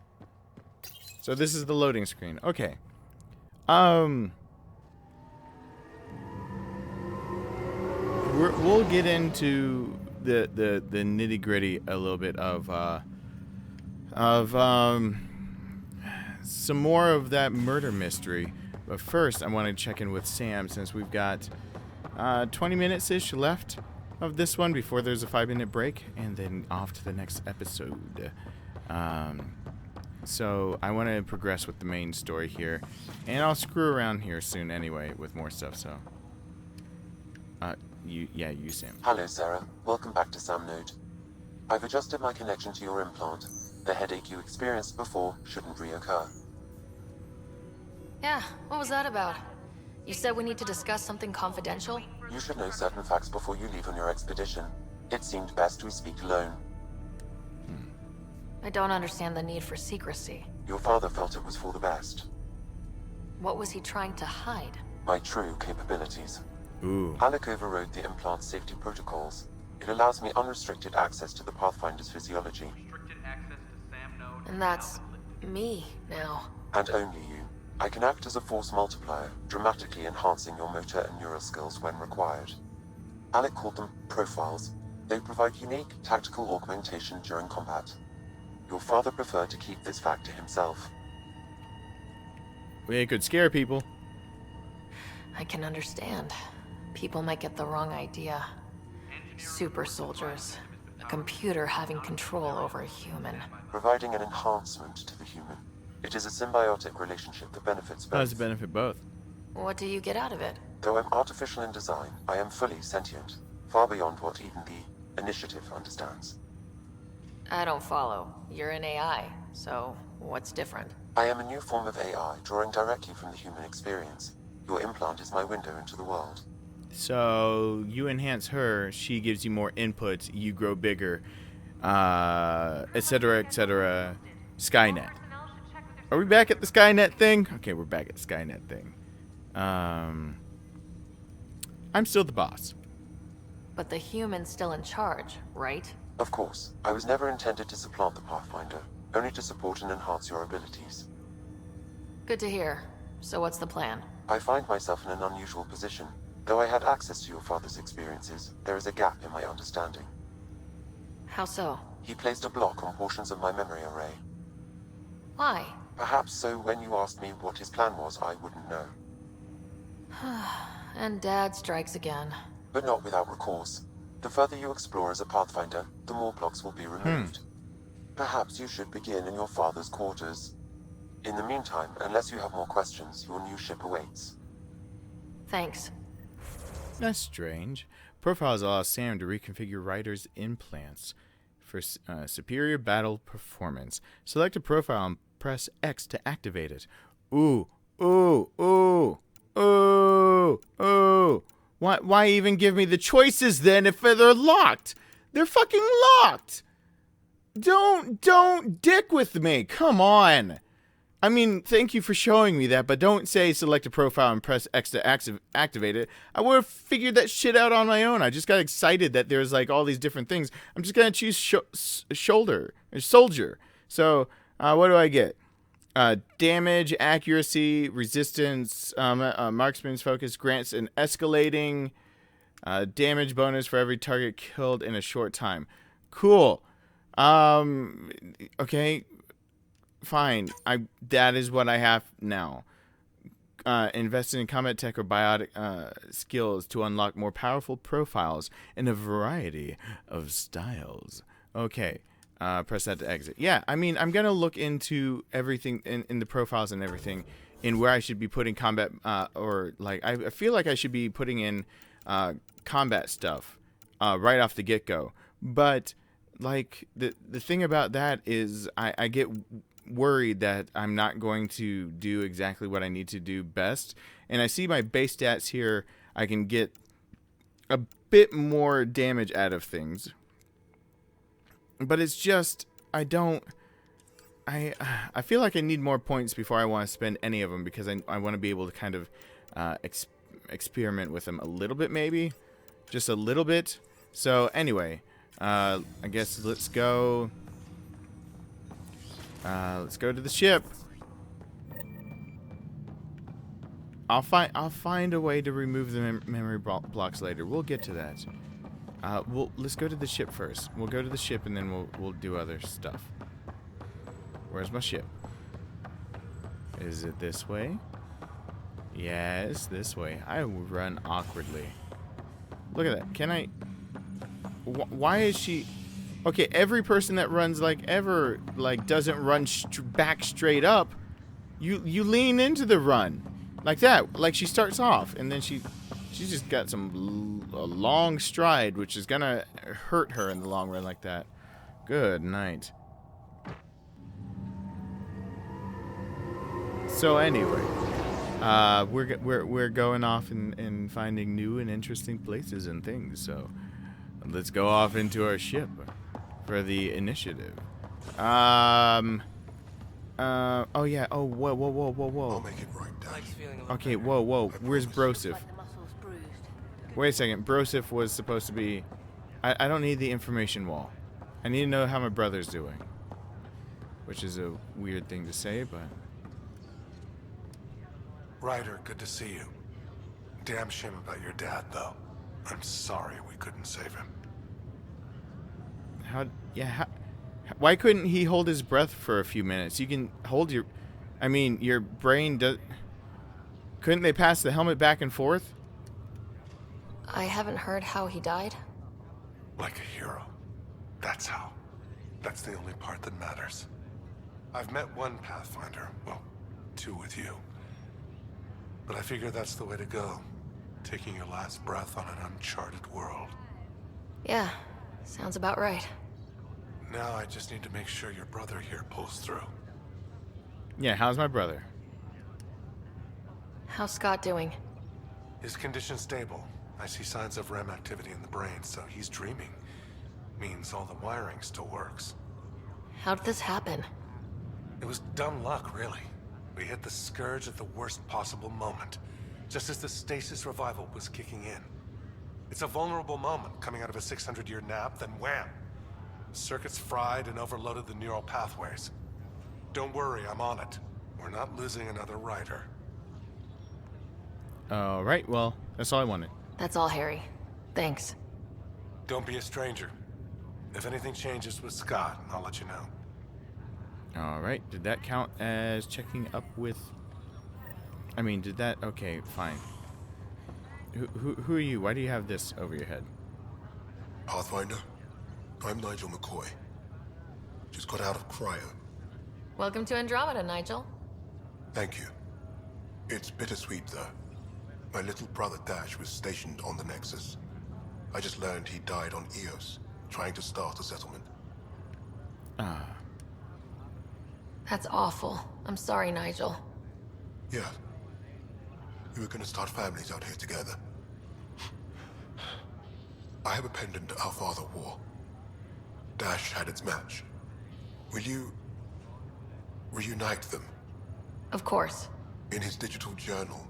So this is the loading screen. Okay. We'll get into the nitty gritty a little bit of some more of that murder mystery. But first, I want to check in with Sam since we've got 20 minutes-ish left of this one before there's a 5-minute break, and then off to the next episode. So I want to progress with the main story here, and I'll screw around here soon anyway with more stuff. So, you Sam. Hello, Sarah. Welcome back to Sam Node. I've adjusted my connection to your implant. The headache you experienced before shouldn't reoccur. Yeah, what was that about? You said we need to discuss something confidential? You should know certain facts before you leave on your expedition. It seemed best we speak alone. I don't understand the need for secrecy. Your father felt it was for the best. What was he trying to hide? My true capabilities. Ooh. Alec overrode the implant's safety protocols. It allows me unrestricted access to the Pathfinder's physiology. And that's me now. And only you. I can act as a force multiplier, dramatically enhancing your motor and neural skills when required. Alec called them profiles. They provide unique tactical augmentation during combat. Your father preferred to keep this fact to himself. We could scare people. I can understand. People might get the wrong idea. Super soldiers. A computer having control over a human. Providing an enhancement to the human. It is a symbiotic relationship that benefits both. How does it benefit both? What do you get out of it? Though I'm artificial in design, I am fully sentient. Far beyond what even the Initiative understands. I don't follow. You're an AI, so what's different? I am a new form of AI, drawing directly from the human experience. Your implant is my window into the world. So you enhance her, she gives you more input, you grow bigger, etc., etc. Skynet. Are we back at the Skynet thing? Okay, we're back at the Skynet thing. I'm still the boss. But the human's still in charge, right? Of course. I was never intended to supplant the Pathfinder, only to support and enhance your abilities. Good to hear. So what's the plan? I find myself in an unusual position. Though I had access to your father's experiences, there is a gap in my understanding. How so? He placed a block on portions of my memory array. Why? Perhaps so when you asked me what his plan was, I wouldn't know. And Dad strikes again. But not without recourse. The further you explore as a Pathfinder, the more blocks will be removed. Perhaps you should begin in your father's quarters. In the meantime, unless you have more questions, your new ship awaits. Thanks. That's strange. Profiles allow Sam to reconfigure Ryders' implants for superior battle performance. Select a profile and press X to activate it. Ooh, ooh, ooh, ooh, ooh. Why even give me the choices then if they're locked? They're fucking locked. Don't dick with me. Come on. I mean, thank you for showing me that, but don't say select a profile and press X to activate it. I would have figured that shit out on my own. I just got excited that there's like all these different things. I'm just going to choose soldier. So, what do I get? Damage, accuracy, resistance, marksman's focus grants an escalating damage bonus for every target killed in a short time. Cool. Okay. Fine. That is what I have now. Invested in combat tech or biotic skills to unlock more powerful profiles in a variety of styles. Okay. Press that to exit. Yeah, I mean, I'm going to look into everything in the profiles and everything in where I should be putting combat or like I feel like I should be putting in combat stuff right off the get-go. But like the thing about that is I get worried that I'm not going to do exactly what I need to do best. And I see my base stats here. I can get a bit more damage out of things. But it's just, I feel like I need more points before I want to spend any of them because I want to be able to kind of experiment with them a little bit maybe. Just a little bit. So anyway, I guess let's go to the ship. I'll find a way to remove the memory blocks later. We'll get to that. Let's go to the ship first. We'll go to the ship and then we'll do other stuff. Where's my ship? Is it this way? Yes, this way. I run awkwardly. Look at that. Can I? Why is she? Okay, every person that runs doesn't run back straight up. You lean into the run like that. Like she starts off and then she's just got a long stride, which is gonna hurt her in the long run like that. Good night. So anyway, we're going off and finding new and interesting places and things. So let's go off into our ship for the initiative. Oh yeah. Oh whoa. I'll make it right down. Okay, whoa. Where's Broseph? Wait a second. Broseph was supposed to be... I don't need the information wall. I need to know how my brother's doing. Which is a weird thing to say, but... Ryder, good to see you. Damn shame about your dad, though. I'm sorry we couldn't save him. Why couldn't he hold his breath for a few minutes? You can hold your... I mean, your brain does... Couldn't they pass the helmet back and forth? I haven't heard how he died. Like a hero. That's how. That's the only part that matters. I've met one Pathfinder. Well, two with you. But I figure that's the way to go. Taking your last breath on an uncharted world. Yeah, sounds about right. Now I just need to make sure your brother here pulls through. Yeah, how's my brother? How's Scott doing? His condition's stable. I see signs of REM activity in the brain, so he's dreaming. Means all the wiring still works. How did this happen? It was dumb luck, really. We hit the Scourge at the worst possible moment, just as the stasis revival was kicking in. It's a vulnerable moment, coming out of a 600-year nap, then wham! Circuits fried and overloaded the neural pathways. Don't worry, I'm on it. We're not losing another Ryder. Alright, well, that's all I wanted. That's all, Harry. Thanks. Don't be a stranger. If anything changes with Scott, I'll let you know. Alright, did that count as checking up with... I mean, did that... Okay, fine. Who are you? Why do you have this over your head? Pathfinder, I'm Nigel McCoy. Just got out of cryo. Welcome to Andromeda, Nigel. Thank you. It's bittersweet, though. My little brother Dash was stationed on the Nexus. I just learned he died on Eos, trying to start a settlement. Ah. That's awful. I'm sorry, Nigel. Yeah. We were gonna start families out here together. I have a pendant our father wore. Dash had its match. Will you... reunite them? Of course. In his digital journal,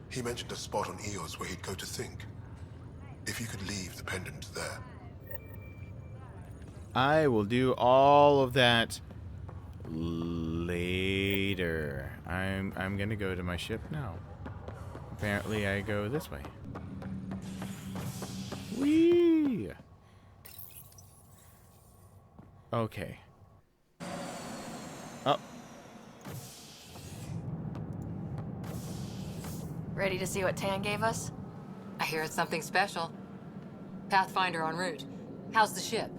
he mentioned a spot on Eos where he'd go to think. If you could leave the pendant there. I will do all of that later. I'm gonna go to my ship now. Apparently I go this way. Whee! Okay. Oh. Ready to see what Tan gave us? I hear it's something special. Pathfinder en route. How's the ship?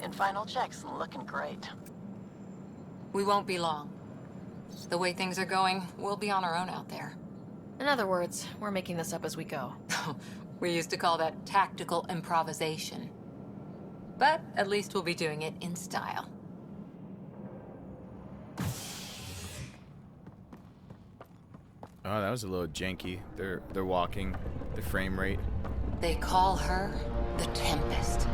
In final checks, looking great. We won't be long. The way things are going, we'll be on our own out there. In other words, we're making this up as we go. We used to call that tactical improvisation. But at least we'll be doing it in style. Oh, that was a little janky. They're walking, the frame rate. They call her the Tempest.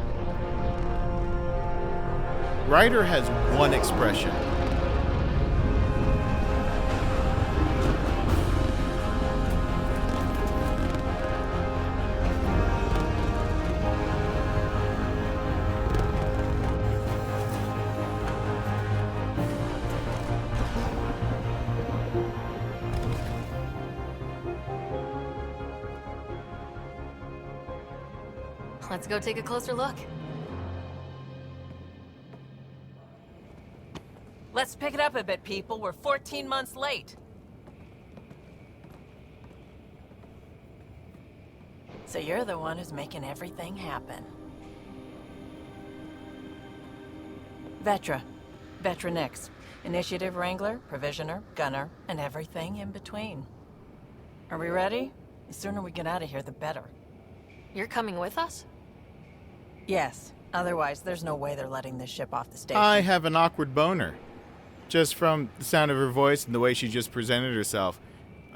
Ryder has one expression. Let's go take a closer look. Let's pick it up a bit, people. We're 14 months late. So you're the one who's making everything happen. Vetra. Vetra Nix. Initiative Wrangler, Provisioner, Gunner, and everything in between. Are we ready? The sooner we get out of here, the better. You're coming with us? Yes. Otherwise, there's no way they're letting this ship off the station. I have an awkward boner. Just from the sound of her voice and the way she just presented herself.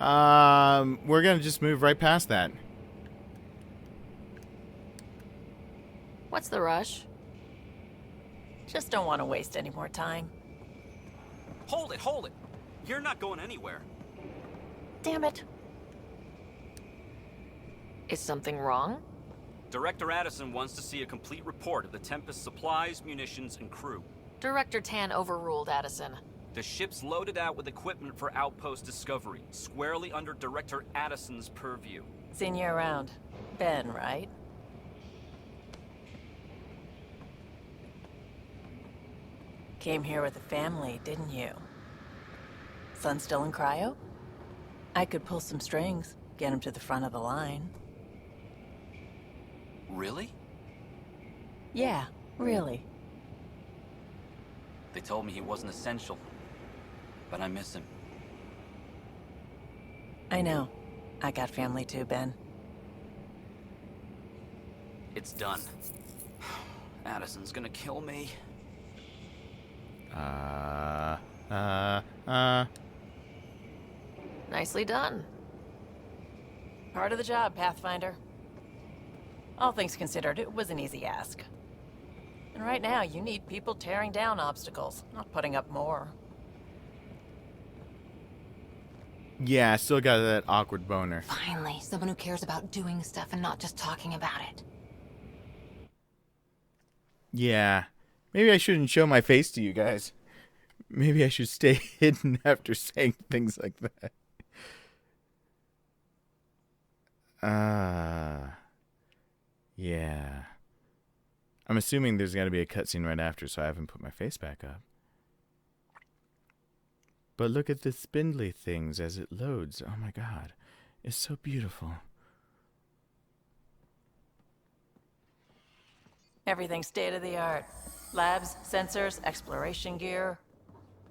We're gonna just move right past that. What's the rush? Just don't want to waste any more time. Hold it, hold it. You're not going anywhere. Damn it. Is something wrong? Director Addison wants to see a complete report of the Tempest supplies, munitions, and crew. Director Tan overruled Addison. The ship's loaded out with equipment for outpost discovery, squarely under Director Addison's purview. Seen you around. Ben, right? Came here with a family, didn't you? Son still in cryo? I could pull some strings, get him to the front of the line. Really? Yeah, really. They told me he wasn't essential, but I miss him. I know. I got family too, Ben. It's done. Addison's gonna kill me. Nicely done. Part of the job, Pathfinder. All things considered, it was an easy ask. And right now, you need people tearing down obstacles, not putting up more. Yeah, I still got that awkward boner. Finally, someone who cares about doing stuff and not just talking about it. Yeah. Maybe I shouldn't show my face to you guys. Maybe I should stay hidden after saying things like that. Yeah. I'm assuming there's got to be a cutscene right after, so I haven't put my face back up. But look at the spindly things as it loads. Oh my god. It's so beautiful. Everything's state-of-the-art. Labs, sensors, exploration gear.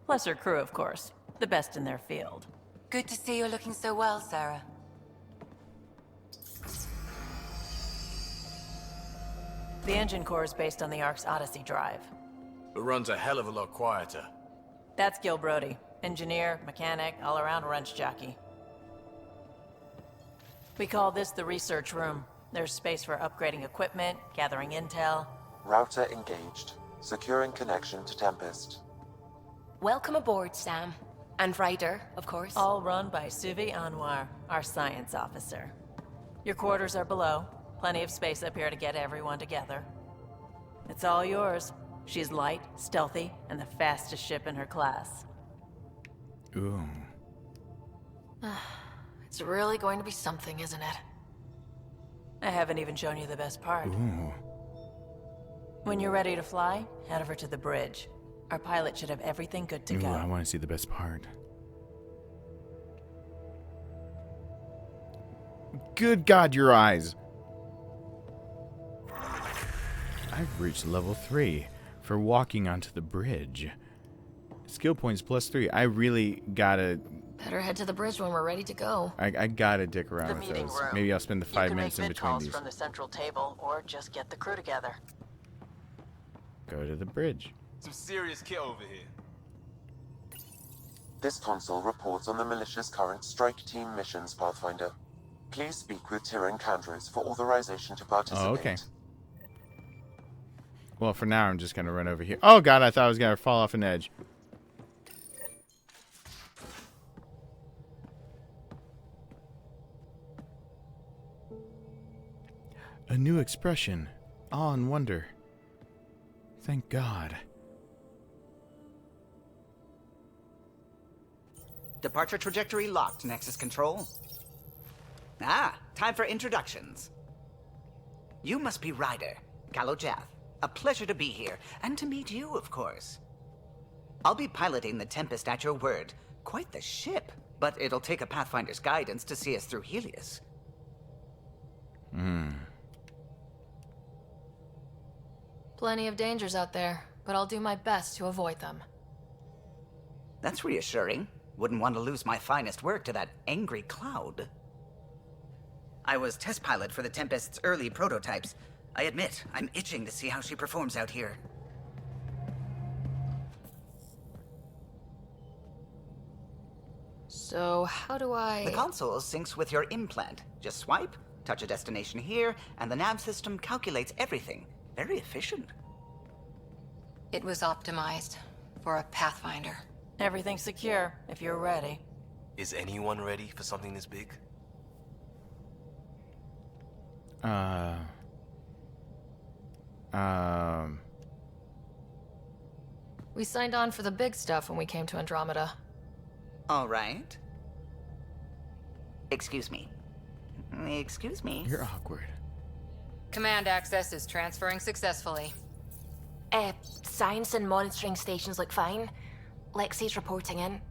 Plus her crew, of course. The best in their field. Good to see you're looking so well, Sarah. The engine core is based on the Ark's Odyssey drive. It runs a hell of a lot quieter. That's Gil Brody. Engineer, mechanic, all-around wrench jockey. We call this the research room. There's space for upgrading equipment, gathering intel. Router engaged. Securing connection to Tempest. Welcome aboard, Sam. And Ryder, of course. All run by Suvi Anwar, our science officer. Your quarters are below. Plenty of space up here to get everyone together. It's all yours. She's light, stealthy, and the fastest ship in her class. Ooh. It's really going to be something, isn't it? I haven't even shown you the best part. Ooh. When you're ready to fly, head over to the bridge. Our pilot should have everything good to Ooh, go. I want to see the best part. Good God, your eyes! I've reached level 3 for walking onto the bridge. Skill points +3. I really gotta... Better head to the bridge when we're ready to go. I gotta dick around with those. Maybe I'll spend the 5 minutes in between these. From the central table, or just get the crew together. Go to the bridge. Some serious kit over here. This console reports on the militia's current strike team missions, Pathfinder. Please speak with Tyrion Candros for authorization to participate. Oh, okay. Well, for now, I'm just gonna run over here. Oh God, I thought I was gonna fall off an edge. A new expression. Awe and wonder. Thank God. Departure trajectory locked, Nexus Control. Ah, time for introductions. You must be Ryder, Callow Jath. A pleasure to be here, and to meet you, of course. I'll be piloting the Tempest at your word. Quite the ship, but it'll take a Pathfinder's guidance to see us through Helios. Plenty of dangers out there, but I'll do my best to avoid them. That's reassuring. Wouldn't want to lose my finest work to that angry cloud. I was test pilot for the Tempest's early prototypes. I admit, I'm itching to see how she performs out here. So, how do I... The console syncs with your implant. Just swipe, touch a destination here, and the nav system calculates everything. Very efficient. It was optimized for a Pathfinder. Everything's secure, if you're ready. Is anyone ready for something this big? We signed on for the big stuff when we came to Andromeda. All right. Excuse me. Excuse me. You're awkward. Command access is transferring successfully. Science and monitoring stations look fine. Lexi's reporting in.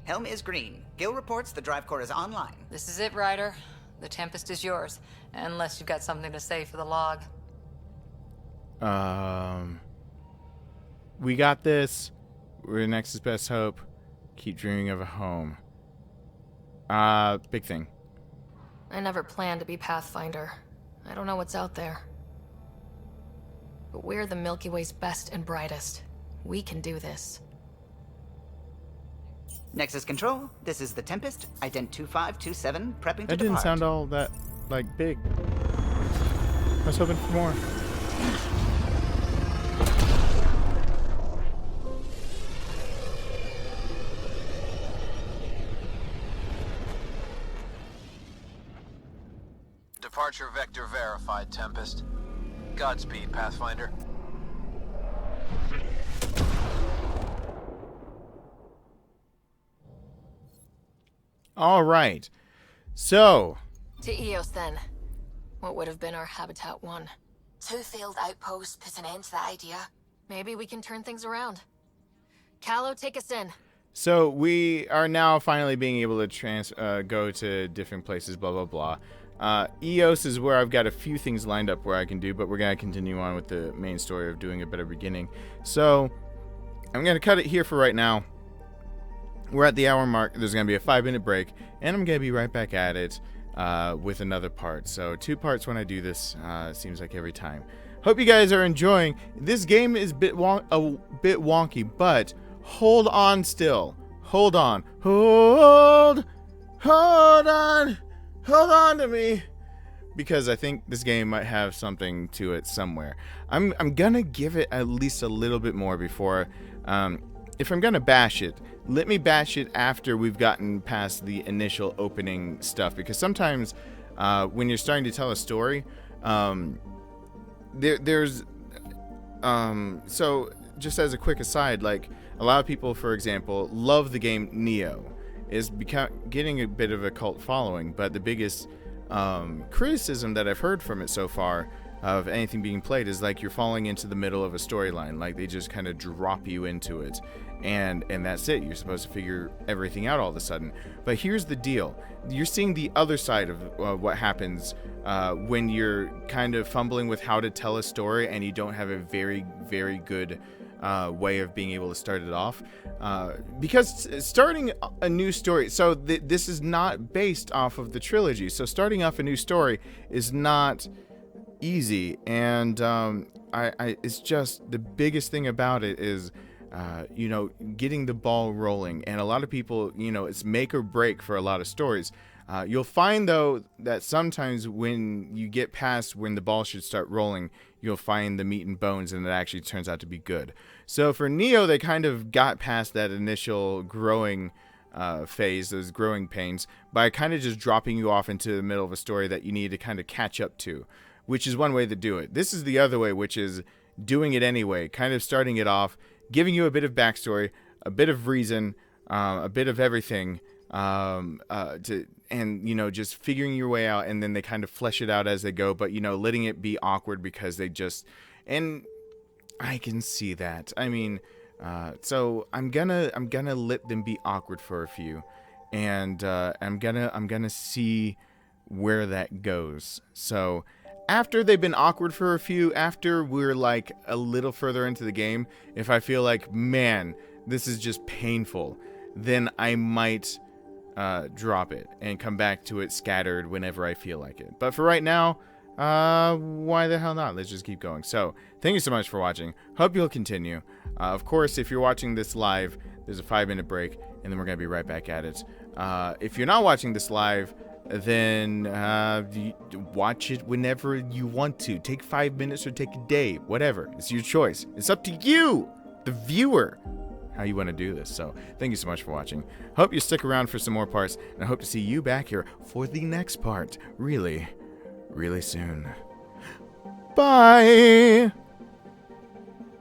Helm is green. Gil reports the drive core is online. This is it, Ryder. The Tempest is yours, unless you've got something to say for the log. We got this. We're Nexus' best hope. Keep dreaming of a home. Big thing. I never planned to be Pathfinder. I don't know what's out there. But we're the Milky Way's best and brightest. We can do this. Nexus Control, this is the Tempest. Ident 2527, prepping to depart. That didn't sound all that, like, big. I was hoping for more. Departure vector verified, Tempest. Godspeed, Pathfinder. All right. So. To Eos, then. What would have been our Habitat 1? 2 failed outposts put an end to that idea. Maybe we can turn things around. Callow, take us in. So we are now finally being able to go to different places, blah, blah, blah. EOS is where I've got a few things lined up where I can do, but we're going to continue on with the main story of doing a better beginning. So I'm going to cut it here for right now. We're at the hour mark. There's going to be a 5-minute break, and I'm going to be right back at it with another part. So 2 parts when I do this, seems like every time. Hope you guys are enjoying. This game is a bit wonky, but hold on still. Hold on. Hold on to me. Because I think this game might have something to it somewhere. I'm gonna give it at least a little bit more before, if I'm gonna bash it, let me bash it after we've gotten past the initial opening stuff. Because sometimes when you're starting to tell a story, so just as a quick aside, like a lot of people, for example, love the game Neo. Is getting a bit of a cult following, but the biggest criticism that I've heard from it so far of anything being played is like you're falling into the middle of a storyline. Like they just kind of drop you into it, and that's it. You're supposed to figure everything out all of a sudden. But here's the deal: you're seeing the other side of what happens when you're kind of fumbling with how to tell a story and you don't have a very, very good way of being able to start it off. Because starting a new story, so this is not based off of the trilogy, so starting off a new story is not easy, and it's just the biggest thing about it is getting the ball rolling. And a lot of people, it's make or break for a lot of stories. You'll find though that sometimes when you get past when the ball should start rolling, you'll find the meat and bones, and it actually turns out to be good. So for Neo, they kind of got past that initial growing phase, those growing pains, by kind of just dropping you off into the middle of a story that you need to kind of catch up to, which is one way to do it. This is the other way, which is doing it anyway, kind of starting it off, giving you a bit of backstory, a bit of reason, a bit of everything, just figuring your way out, and then they kind of flesh it out as they go, but letting it be awkward because they just, and I can see that. I mean, so I'm gonna let them be awkward for a few, and I'm gonna see where that goes. So after they've been awkward for a few, after we're like a little further into the game, if I feel like, man, this is just painful, then I might drop it and come back to it scattered whenever I feel like it. But for right now, why the hell not? Let's just keep going. So thank you so much for watching. Hope you'll continue. Of course, if you're watching this live, there's a 5-minute break, and then we're gonna be right back at it. If you're not watching this live, then watch it whenever you want to. Take 5 minutes or take a day, whatever. It's your choice. It's up to you, the viewer, how you want to do this. So thank you so much for watching. Hope you stick around for some more parts, and I hope to see you back here for the next part really, really soon. Bye.